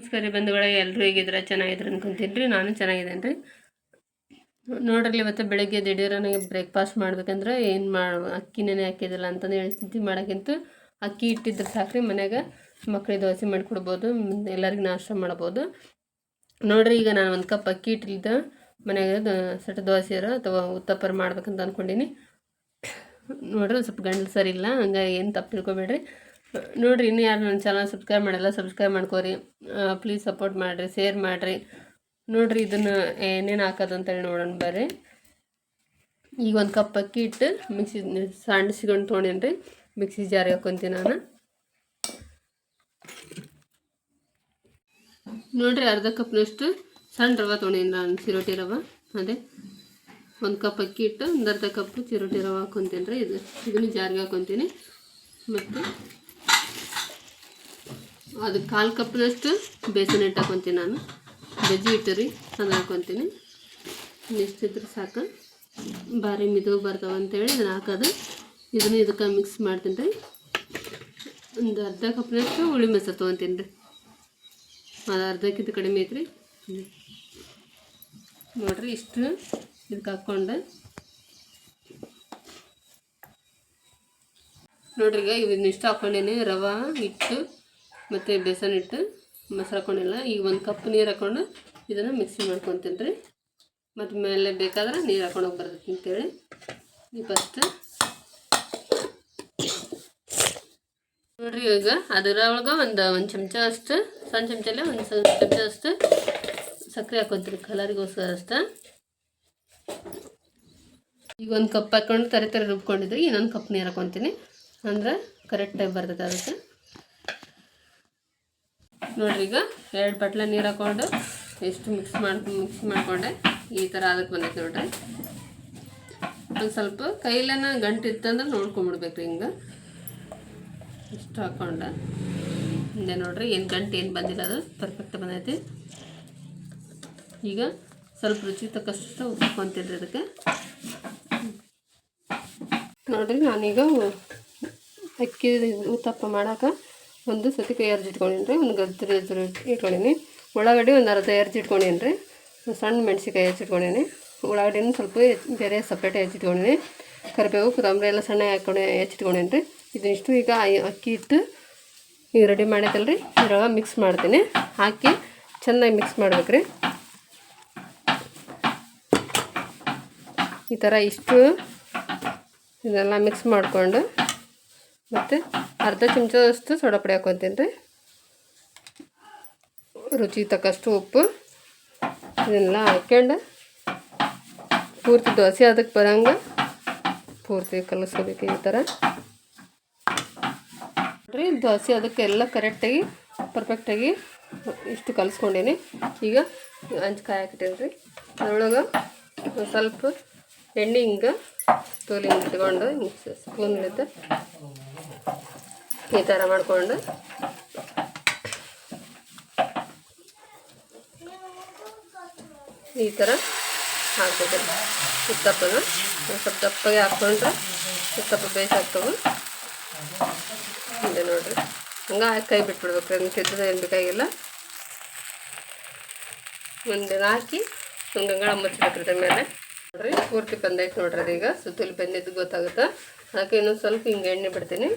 ನಮಸ್ಕಾರ ರೀ ಬಂಧುಗಳೇ, ಎಲ್ಲರೂ ಹೇಗಿದ್ರೆ ಚೆನ್ನಾಗಿದ್ರೆ ಅನ್ಕೊಂತೀನಿ ರೀ. ನಾನು ಚೆನ್ನಾಗಿದ್ದೇನೆ ರೀ. ನೋಡ್ರಿ, ಇವತ್ತು ಬೆಳಗ್ಗೆ ದಿಢೀರನಾಗಿ ಬ್ರೇಕ್ಫಾಸ್ಟ್ ಮಾಡ್ಬೇಕಂದ್ರೆ ಏನು ಅಕ್ಕಿ ನೆನೆ ಹಾಕಿದಿಲ್ಲ ಅಂತಂದು ಹೇಳ್ತಿದ್ದಿ ಮಾಡೋಕ್ಕಿಂತ ಅಕ್ಕಿ ಇಟ್ಟಿದ್ರೆ ಸಾಕ್ರಿ. ಮನ್ಯಾಗ ಮಕ್ಕಳಿಗೆ ದೋಸೆ ಮಾಡಿಕೊಡ್ಬೋದು, ಎಲ್ಲರಿಗೂ ನಾಷ್ಟ ಮಾಡ್ಬೋದು. ನೋಡ್ರಿ, ಈಗ ನಾನು ಒಂದು ಕಪ್ ಅಕ್ಕಿ ಇಟ್ಟಿದ್ದ ಮನ್ಯಾಗ ಸೆಟ್ ದೋಸೆ ಅಥವಾ ಉತ್ತಪ್ಪರ ಮಾಡ್ಬೇಕಂತ ಅಂದ್ಕೊಂಡೀನಿ. ನೋಡ್ರಿ, ಸ್ವಲ್ಪ ಗಂಟಲು ಸರಿ ಇಲ್ಲ, ಹಂಗಾಗಿ ಏನು ತಪ್ಪು ತಿಳ್ಕೊಬೇಡ್ರಿ. ನೋಡಿರಿ, ಇನ್ನೂ ಯಾರು ನನ್ನ ಚಾನಲ್ ಸಬ್ಸ್ಕ್ರೈಬ್ ಮಾಡಿಲ್ಲ, ಸಬ್ಸ್ಕ್ರೈಬ್ ಮಾಡ್ಕೋರಿ. ಪ್ಲೀಸ್ ಸಪೋರ್ಟ್ ಮಾಡಿರಿ, ಶೇರ್ ಮಾಡಿರಿ. ನೋಡಿರಿ, ಇದನ್ನು ಏನೇನು ಹಾಕೋದು ಅಂತೇಳಿ ನೋಡೋಣ ಬರ್ರಿ. ಈಗ ಒಂದು ಕಪ್ ಅಕ್ಕಿ ಇಟ್ಟು ಸಣ್ಣ ತೊಗೊಂಡೇನಿ ರೀ. ಮಿಕ್ಸಿ ಜಾರಿಗೆ ಹಾಕ್ಕೊಂತೀನಿ ನಾನು. ನೋಡಿರಿ, ಅರ್ಧ ಕಪ್ನಷ್ಟು ಸಣ್ಣ ರವೆ ತೊಗೊಂಡೇನಿ ನಾನು, ಚಿರೋಟಿ ರವೆ. ಅದೇ ಒಂದು ಕಪ್ ಅಕ್ಕಿ ಇಟ್ಟು ಒಂದು ಅರ್ಧ ಕಪ್ ಚಿರೋಟಿ ರವೆ ಹಾಕ್ಕೊತೀನಿ ರೀ. ಇದನ್ನು ಜಾರಿಗೆ ಹಾಕ್ಕೊತೀನಿ. ಮತ್ತು ಅದು 1/4 ಕಪ್ನಷ್ಟು ಬೇಸನ್ ಹಿಟ್ಟು ಹಾಕ್ಕೊತೀನಿ ನಾನು. ಬಜ್ಜಿ ಹಿಟ್ಟು ರೀ, ಅದು ಹಾಕ್ಕೊತೀನಿ. ಇಷ್ಟಿದ್ರೆ ಸಾಕು, ಭಾರಿ ಮಿದು ಬರ್ತಾವೆ ಅಂತೇಳಿ ಇದನ್ನು ಹಾಕೋದು. ಇದನ್ನು ಇದಕ್ಕೆ ಮಿಕ್ಸ್ ಮಾಡ್ತೀನಿ ರೀ. ಒಂದು ಅರ್ಧ ಕಪ್ನಷ್ಟು ಹುಳಿ ಮೊಸರು ತೊಗೊತೀನಿ ರೀ. ಅದು ಅರ್ಧಕ್ಕಿಂತ ಕಡಿಮೆ ಐತ್ರಿ. ನೋಡಿರಿ, ಇಷ್ಟು ಇದಕ್ಕೆ ಹಾಕ್ಕೊಂಡು ನೋಡ್ರಿ, ಈಗ ಇವನ್ನಿಷ್ಟು ಹಾಕ್ಕೊಂಡೇನೆ. ರವೆ ಹಿಟ್ಟು ಮತ್ತು ಬೇಸನ್ ಹಿಟ್ಟು ಮೊಸರು ಹಾಕ್ಕೊಂಡಿಲ್ಲ. ಈಗ 1 ಕಪ್ ನೀರು ಹಾಕ್ಕೊಂಡು ಇದನ್ನು ಮಿಕ್ಸಿ ಮಾಡ್ಕೊತೀನಿ ರೀ. ಮತ್ತು ಮೇಲೆ ಬೇಕಾದ್ರೆ ನೀರು ಹಾಕ್ಕೊಂಡೋಗಿ ಬರ್ತೈತಿ ಅಂತೇಳಿ ಈ ಫಸ್ಟ್ ನೋಡಿರಿ. ಈಗ ಅದರೊಳಗೆ ಒಂದು ಚಮಚ ಅಷ್ಟು, ಸಣ್ಣ ಚಮಚಲ್ಲೇ ಒಂದು ಚಮಚ ಅಷ್ಟು ಸಕ್ಕರೆ ಹಾಕ್ಕೊತೀನಿ, ಕಲರಿಗೋಸ್ಕರ ಅಷ್ಟು. ಈಗ 1 ಕಪ್ ಹಾಕ್ಕೊಂಡು ತರಿ ರುಬ್ಕೊಂಡಿದ್ರಿ. ಇನ್ನೊಂದು ಕಪ್ ನೀರು ಹಾಕ್ಕೊತೀನಿ, ಅಂದ್ರೆ ಕರೆಕ್ಟಾಗಿ ಬರ್ತೈತೆ ಅದಕ್ಕೆ. ನೋಡ್ರಿ, ಈಗ 2 ಬಟ್ಲ ನೀರು ಹಾಕ್ಕೊಂಡು ಎಷ್ಟು ಮಿಕ್ಸ್ ಮಾಡಿಕೊಂಡೆ ಈ ಥರ ಅದಕ್ಕೆ ಬಂದೈತೆ ನೋಡ್ರಿ. ಒಂದು ಸ್ವಲ್ಪ ಕೈಲೇನ ಗಂಟು ಇತ್ತಂದ್ರೆ ನೋಡ್ಕೊಂಬಿಡ್ಬೇಕು ಹಿಂಗೆ. ಇಷ್ಟು ಹಾಕ್ಕೊಂಡೆ ಹಿಂದೆ ನೋಡ್ರಿ, ಏನು ಗಂಟು ಏನು ಬಂದಿಲ್ಲ, ಅದು ಪರ್ಫೆಕ್ಟ್ ಬಂದೈತಿ. ಈಗ ಸ್ವಲ್ಪ ರುಚಿ ತಕ್ಕಷ್ಟು ಉಪ್ಪು ಹಾಕ್ಕೊಂತೀನಿ ರೀ ಅದಕ್ಕೆ. ನೋಡಿರಿ, ನಾನೀಗ ಅಕ್ಕಿ ಉತ್ತಪ್ಪ ಮಾಡೋಕೆ ಒಂದು ಸತಿ ಕೈ ಎರ್ಜಿಟ್ಕೊಂಡೀನಿ ರೀ. ಒಂದು ಗಜ್ಜರಿ ಇಟ್ಕೊಂಡೀನಿ. ಉಳ್ಳಾಗಡ್ಡಿ ಒಂದು ಅರ್ಧ ಎರ್ಜಿಟ್ಕೊಂಡೀನಿ ರೀ. ಸಣ್ಣ ಮೆಣಸಿಕಾಯಿ ಹೆಚ್ಚಿಟ್ಕೊಂಡೀನಿ. ಉಳ್ಳಾಗಡ್ಡಿನ ಸ್ವಲ್ಪ ಬೇರೆ ಸಪ್ರೇಟ್ ಹೆಚ್ಚಿಟ್ಕೊಂಡೀನಿ. ಕರಿಬೇವು ಕೊತ್ತಂಬರಿ ಎಲ್ಲ ಸಣ್ಣ ಹೆಚ್ಚಿಟ್ಕೊಂಡೀನಿ ರೀ. ಇದನ್ನಿಷ್ಟು ಈಗ ಅಕ್ಕಿ ಇಟ್ಟು ಈಗ ರೆಡಿ ಮಾಡೈತಲ್ಲ ರೀ, ಇದ್ರೊಳಗೆ ಮಿಕ್ಸ್ ಮಾಡ್ತೀನಿ. ಹಾಕಿ ಚೆನ್ನಾಗಿ ಮಿಕ್ಸ್ ಮಾಡ್ಬೇಕು ರೀ. ಈ ಥರ ಇಷ್ಟು ಇದೆಲ್ಲ ಮಿಕ್ಸ್ ಮಾಡಿಕೊಂಡು ಮತ್ತು ಅರ್ಧ ಚಮಚದಷ್ಟು ಸೋಡಾ ಪುಡಿ ಹಾಕ್ಕೊತೀನಿ ರೀ. ರುಚಿ ತಕ್ಕಷ್ಟು ಉಪ್ಪು, ಇದನ್ನೆಲ್ಲ ಹಾಕ್ಕೊಂಡು ಪೂರ್ತಿ ದೋಸೆ ಅದಕ್ಕೆ ಬರೋಂಗೆ ಪೂರ್ತಿ ಕಲಿಸ್ಕೋಬೇಕು. ಈ ಥರ ನೋಡಿರಿ, ದೋಸೆ ಅದಕ್ಕೆ ಎಲ್ಲ ಕರೆಕ್ಟಾಗಿ ಪರ್ಫೆಕ್ಟಾಗಿ ಇಷ್ಟು ಕಲಿಸ್ಕೊಂಡೀನಿ. ಈಗ ಹಂಚ್ಕಾಯಿ ಹಾಕಿಟ್ಟೇನಿ ರೀ. ಅದರೊಳಗೆ ಸ್ವಲ್ಪ ಎಣ್ಣೆ ಹಿಂಗೆ ತೋಲಿ ಹಿಂಗೆ ಇಟ್ಕೊಂಡು ಸ್ಪೂನ್ ಇರುತ್ತೆ ಈ ಥರ ಮಾಡಿಕೊಂಡು ಈ ಥರ ಹಾಕ್ಬೇಕು. ಉತ್ತಪ್ಪನ ಸ್ವಲ್ಪ ದಪ್ಪಗೆ ಹಾಕ್ಕೊಂಡ್ರೆ ಉತ್ತಪ್ಪ ಬೇಯಿಸಾಗ್ತವೆ. ಹಿಂದೆ ನೋಡಿರಿ, ಹಂಗೆ ಕೈ ಬಿಟ್ಬಿಡ್ಬೇಕು. ಅದನ್ನು ತಿದ್ದದ ಏನು ಬೇಕಾಗಿಲ್ಲ. ಮುಂದೆ ಹಾಕಿ ಒಂದು ಗಂಗಾಳ ಮುಚ್ಚಬೇಕು ಅದ್ರ ಮೇಲೆ. ನೋಡಿರಿ, ಪೂರ್ತಿ ಬಂದೈತೆ ನೋಡ್ರಿ. ಅದೀಗ ಸುತ್ತಲೂ ಬೆಂದಿದ್ದು ಗೊತ್ತಾಗುತ್ತೆ. ಅದಕ್ಕೆ ಇನ್ನೊಂದು ಸ್ವಲ್ಪ ಹಿಂಗೆ ಎಣ್ಣೆ ಬಿಡ್ತೀನಿ,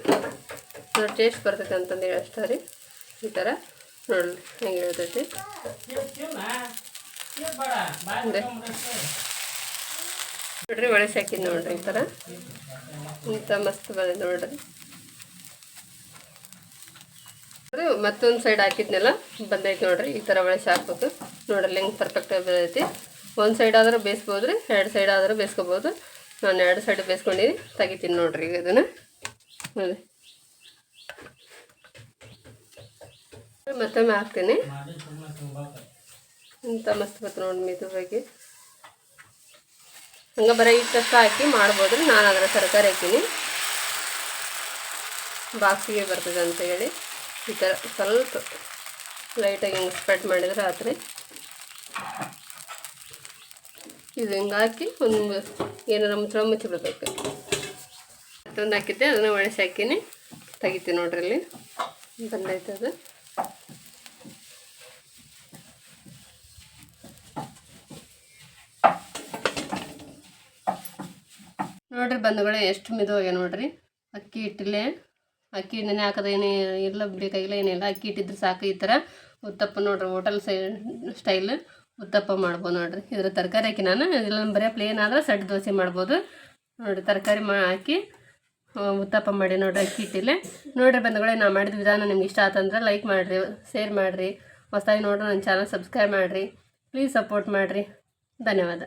ನೋಡಿ ಟೇಸ್ಟ್ ಬರ್ತೈತೆ ಅಂತಂದು ಹೇಳಿ ಅಷ್ಟೇ ರೀ. ಈ ಥರ ನೋಡ್ರಿ ಹೆಂಗೆ ಹೇಳ್ತೈತಿ. ನೋಡ್ರಿ, ಒಳಸಿ ಹಾಕಿದ್ದು ನೋಡ್ರಿ. ಈ ಥರ ಇಂಥ ಮಸ್ತ್ ಬಂದೈತೆ ನೋಡ್ರಿ. ಮತ್ತೊಂದು ಸೈಡ್ ಹಾಕಿದ್ನೆಲ್ಲ ಬಂದೈತೆ ನೋಡ್ರಿ. ಈ ಥರ ಒಳಸಿ ಹಾಕ್ಬೇಕು ನೋಡ್ರಿ. ಹೆಂಗೆ ಪರ್ಫೆಕ್ಟಾಗಿ ಬಂದೈತಿ. ಒಂದು ಸೈಡ್ ಆದರೂ ಬೇಯಿಸ್ಬೋದು ರೀ, 2 ಸೈಡ್ ಆದರೂ ಬೇಯಿಸ್ಕೋಬೋದು. ನಾನು 2 ಸೈಡ್ ಬೇಯಿಸ್ಕೊಂಡಿನಿ, ತೆಗಿತೀನಿ ನೋಡ್ರಿ. ಈಗ ಇದನ್ನು ನೋಡಿ ಮತ್ತೊಮ್ಮೆ ಹಾಕ್ತೀನಿ. ಇಂಥ ಮಸ್ತ್ ಬರ್ತದೆ ನೋಡಿ ಮಿದುವಾಗಿ. ಹಂಗೆ ಬರೀ ಹಿಟ್ಟಷ್ಟು ಹಾಕಿ ಮಾಡ್ಬೋದು ರೀ. ನಾನು ಅದರ ತರಕಾರಿ ಹಾಕೀನಿ, ಬಾಕ್ಸಿಗೆ ಬರ್ತದೆ ಅಂತ ಹೇಳಿ ಈ ಥರ ಸ್ವಲ್ಪ ಲೈಟಾಗಿ ಹಿಂಗೆ ಸ್ಪ್ರೆಡ್ ಮಾಡಿದ್ರೆ ಆತ್ರಿ. ಇದು ಹಿಂಗೆ ಹಾಕಿ ಒಂದು ಏನಾರ ಮುಚ್ಚಿಬಿಡ್ಬೇಕು. ಮತ್ತೊಂದು ಹಾಕಿದ್ದೆ, ಅದನ್ನು ಒಣಸಿ ಹಾಕಿನಿ, ತೆಗಿತೀನಿ ನೋಡ್ರಿ. ಇಲ್ಲಿ ಬಂದೈತೆ ಅದು. ನೋಡಿರಿ ಬಂಧುಗಳೇ ಎಷ್ಟು ಮಿದುವಾಗ್ಯ ನೋಡಿರಿ. ಅಕ್ಕಿ ಹಿಟ್ಟಲ್ಲೇ ಅಕ್ಕಿ ನೆನೆ ಹಾಕೋದೇನೇ ಎಲ್ಲ ಬೇಕಾಗಿಲ್ಲ, ಏನಿಲ್ಲ. ಅಕ್ಕಿ ಹಿಟ್ಟಿದ್ರೆ ಸಾಕು. ಈ ಥರ ಉತ್ತಪ್ಪ ನೋಡಿರಿ, ಹೋಟೆಲ್ ಸ್ಟೈಲ್ ಉತ್ತಪ್ಪ ಮಾಡ್ಬೋದು ನೋಡಿರಿ. ಇದ್ರ ತರಕಾರಿ ಹಾಕಿ ನಾನು ಇಲ್ಲ ಬರೀ ಪ್ಲೇನ್ ಆದ್ರೆ ಸೆಟ್ ದೋಸೆ ಮಾಡ್ಬೋದು ನೋಡಿರಿ. ತರಕಾರಿ ಹಾಕಿ ಉತ್ತಪ್ಪ ಮಾಡಿ ನೋಡಿರಿ ಅಕ್ಕಿ ಹಿಟ್ಟಲ್ಲೇ. ನೋಡಿರಿ ಬಂಧುಗಳೇ, ನಾ ಮಾಡಿದ ವಿಧಾನ ನಿಮ್ಗೆ ಇಷ್ಟ ಆತಂದ್ರೆ ಲೈಕ್ ಮಾಡಿರಿ, ಶೇರ್ ಮಾಡಿರಿ. ಹೊಸದಾಗಿ ನೋಡ್ರಿ ನನ್ನ ಚಾನಲ್ ಸಬ್ಸ್ಕ್ರೈಬ್ ಮಾಡಿರಿ. ಪ್ಲೀಸ್ ಸಪೋರ್ಟ್ ಮಾಡಿರಿ. ಧನ್ಯವಾದ.